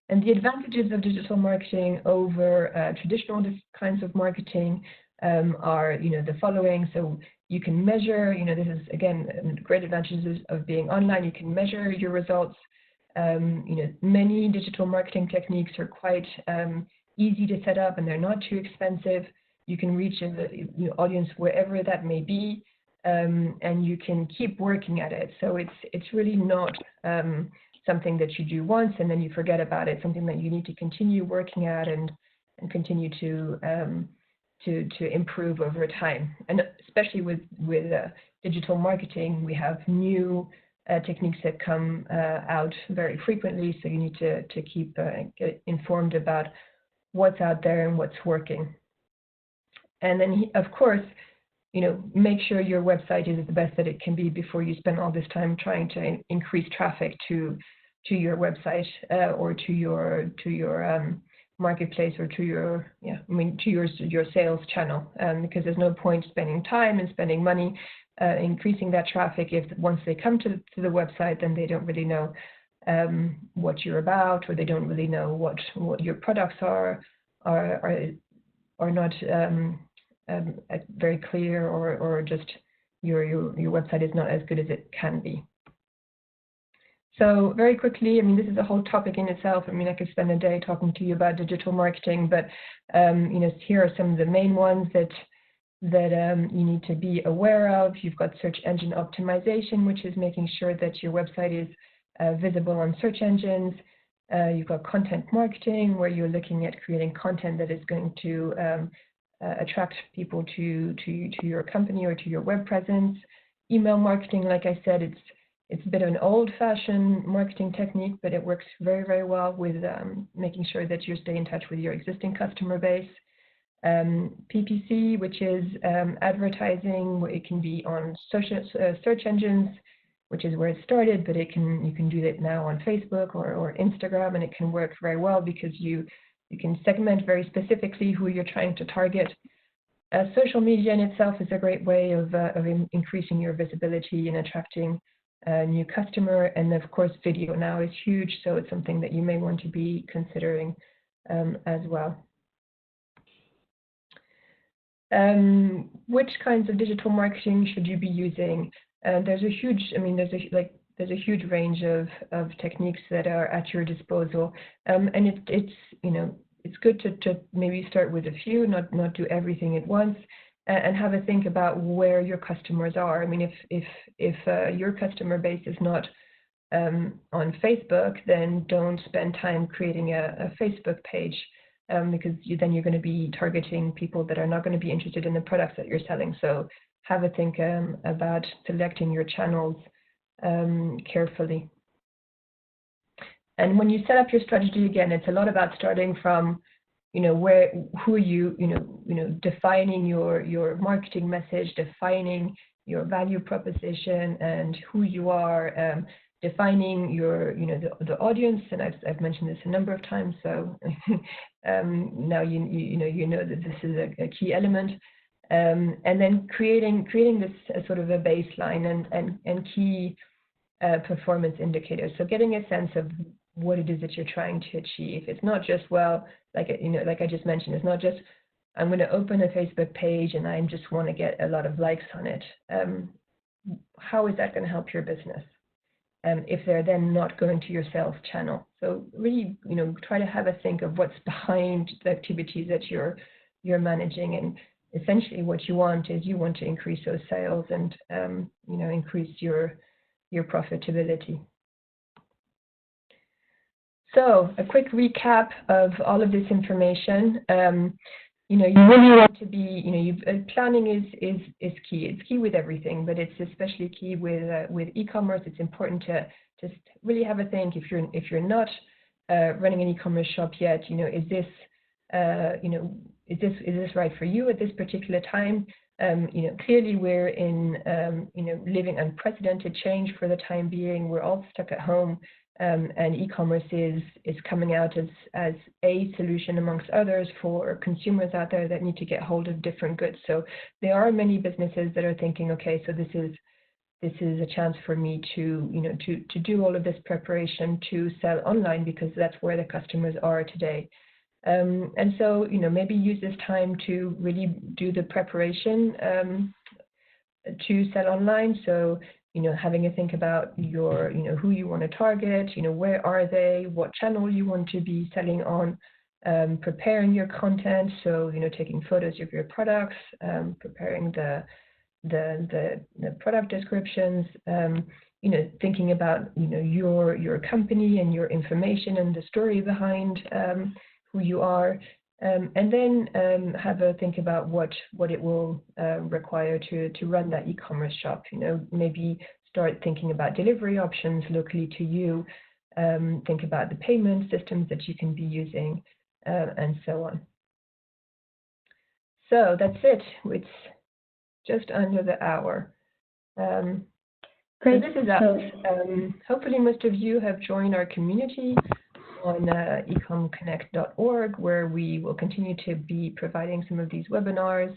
And the advantages of digital marketing over traditional kinds of marketing are, the following. So you can measure, this is again great advantages of being online. You can measure your results. Many digital marketing techniques are quite easy to set up, and they're not too expensive. You can reach the audience wherever that may be, and you can keep working at it. So it's really not something that you do once and then you forget about it. Something that you need to continue working at and continue to improve over time. And especially with digital marketing, we have new techniques that come out very frequently. So you need to keep get informed about what's out there and what's working. And then, of course, make sure your website is the best that it can be before you spend all this time trying to increase traffic to your website or to your marketplace or to your sales channel, because there's no point spending time and spending money increasing that traffic if once they come to the website, then they don't really know what you're about, or they don't really know what your products are not very clear, or just your website is not as good as it can be. So very quickly, this is a whole topic in itself. I could spend a day talking to you about digital marketing, but here are some of the main ones that you need to be aware of. You've got search engine optimization, which is making sure that your website is visible on search engines. You've got content marketing, where you're looking at creating content that is going to attract people to your company or to your web presence. Email marketing, like I said, it's a bit of an old-fashioned marketing technique, but it works very, very well with making sure that you stay in touch with your existing customer base. PPC, which is advertising. It can be on social search engines, which is where it started, but you can do it now on Facebook or Instagram, and it can work very well because you can segment very specifically who you're trying to target. Social media in itself is a great way of increasing your visibility and attracting a new customer. And of course, video now is huge, so it's something that you may want to be considering as well. Which kinds of digital marketing should you be using? There's a huge, there's a huge range of techniques that are at your disposal, and it's good to maybe start with a few, not do everything at once, and have a think about where your customers are. I mean, if your customer base is not on Facebook, then don't spend time creating a Facebook page, because then you're going to be targeting people that are not going to be interested in the products that you're selling. So have a think about selecting your channels carefully. And when you set up your strategy, again, it's a lot about starting from, defining your marketing message, defining your value proposition and who you are, defining your, the audience. And I've mentioned this a number of times, so now you know that this is a key element. And then creating this sort of a baseline and key performance indicators. So getting a sense of what it is that you're trying to achieve. It's not just, well, like I just mentioned, it's not just I'm going to open a Facebook page and I just want to get a lot of likes on it. How is that going to help your business? If they're then not going to your sales channel. So really, try to have a think of what's behind the activities that you're managing. And essentially what you want is you want to increase those sales and, increase your profitability. So a quick recap of all of this information. You really want to be, planning is key. It's key with everything, but it's especially key with e-commerce. It's important to just really have a think. If you're not running an e-commerce shop yet, is this right for you at this particular time? Clearly we're in living unprecedented change for the time being. We're all stuck at home. And e-commerce is coming out as a solution amongst others for consumers out there that need to get hold of different goods. So there are many businesses that are thinking, okay, so this is a chance for me to do all of this preparation to sell online because that's where the customers are today. And so maybe use this time to really do the preparation to sell online. So having a think about your, who you want to target, where are they, what channel you want to be selling on, preparing your content. So, taking photos of your products, preparing the product descriptions, thinking about, your company and your information and the story behind who you are. And then have a think about what it will require to run that e-commerce shop. Maybe start thinking about delivery options locally to you. Think about the payment systems that you can be using, and so on. So that's it. It's just under the hour. Great. So this is us. Hopefully most of you have joined our community on ecomConnect.org, where we will continue to be providing some of these webinars.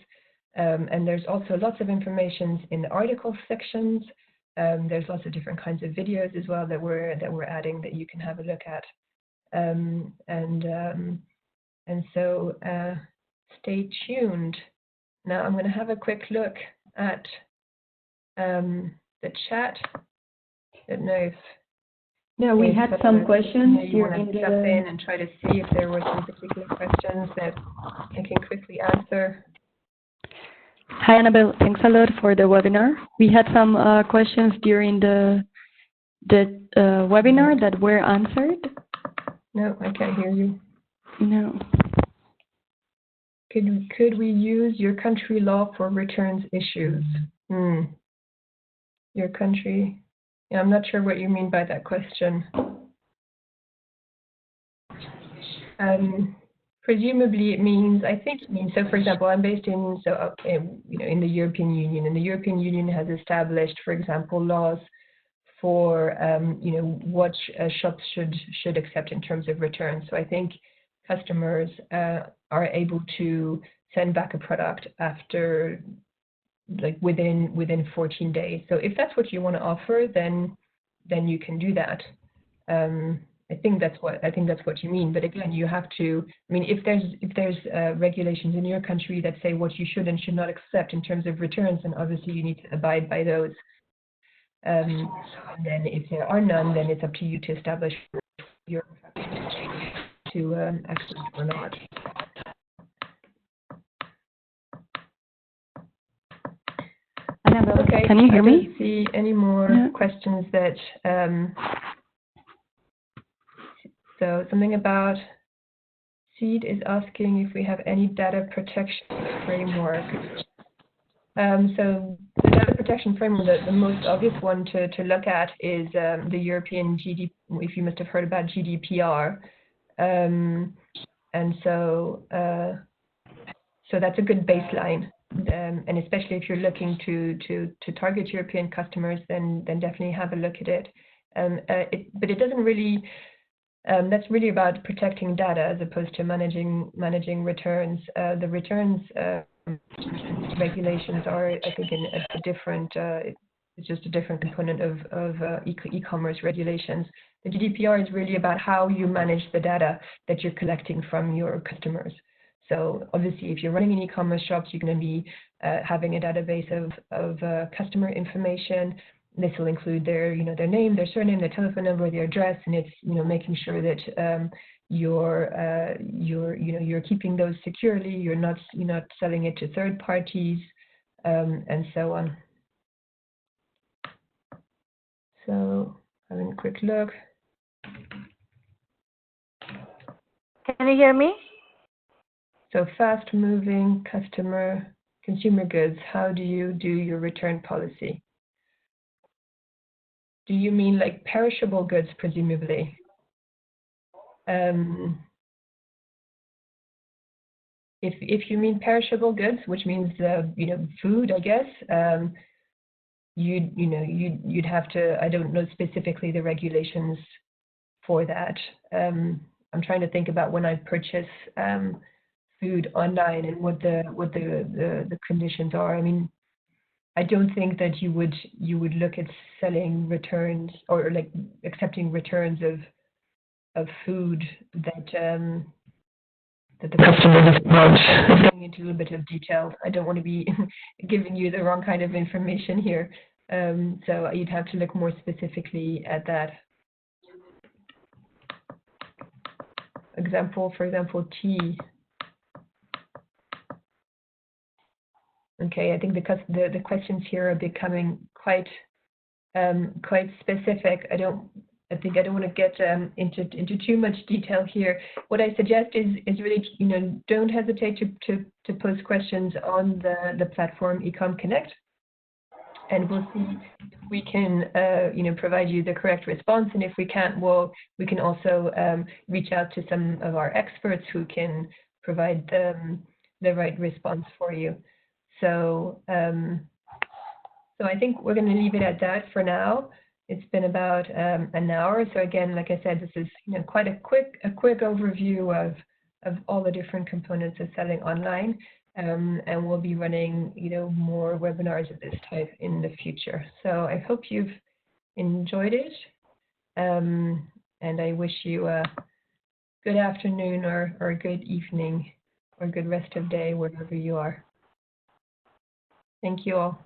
And there's also lots of information in the article sections. There's lots of different kinds of videos as well that we're adding that you can have a look at. And so stay tuned. Now I'm going to have a quick look at the chat. I don't know if we had some questions you want to jump in and try to see if there were some particular questions that I can quickly answer. Hi, Annabel. Thanks a lot for the webinar. We had some questions during the webinar that were answered. No, I can't hear you. No. Could we use your country law for returns issues? Your country. Yeah, I'm not sure what you mean by that question. Presumably, I think it means, so for example, I'm based in the European Union, and the European Union has established, for example, laws for what shops should accept in terms of returns. So I think customers are able to send back a product after, like, within 14 days. So if that's what you want to offer, then you can do that. I think that's what you mean. But again, you have to. I mean, if there's regulations in your country that say what you should and should not accept in terms of returns, then obviously you need to abide by those. And then if there are none, then it's up to you to establish your to accept or not. Annabel, Okay. can you hear me? I don't see any more questions that. So something about Seed is asking if we have any data protection framework. So the data protection framework, the most obvious one to look at is the European if you must have heard about GDPR. And so that's a good baseline. And especially if you're looking to target European customers, then definitely have a look at it. But it doesn't really. That's really about protecting data as opposed to managing returns. The returns regulations are, I think, in a different. It's just a different component of e-commerce regulations. The GDPR is really about how you manage the data that you're collecting from your customers. So obviously, if you're running an e-commerce shop, you're going to be having a database of customer information. This will include their name, their surname, their telephone number, their address, and it's making sure that you're keeping those securely. You're not selling it to third parties, and so on. So having a quick look. Can you hear me? So fast-moving consumer goods. How do you do your return policy? Do you mean like perishable goods, presumably? If you mean perishable goods, which means food, I guess, you'd have to. I don't know specifically the regulations for that. I'm trying to think about when I purchase food online and what the conditions are. I mean, I don't think that you would look at selling returns or like accepting returns of food that the customer doesn't want. Going into a little bit of detail, I don't want to be giving you the wrong kind of information here. So you'd have to look more specifically at that. For example, tea. Okay, I think the questions here are becoming quite specific. I don't want to get into too much detail here. What I suggest is really don't hesitate to post questions on the platform ecomConnect, and we'll see if we can provide you the correct response. And if we can't, we can also reach out to some of our experts who can provide the right response for you. So I think we're going to leave it at that for now. It's been about an hour. So again, like I said, this is quite a quick overview of all the different components of selling online. And we'll be running more webinars of this type in the future. So I hope you've enjoyed it. And I wish you a good afternoon or a good evening or good rest of day wherever you are. Thank you all.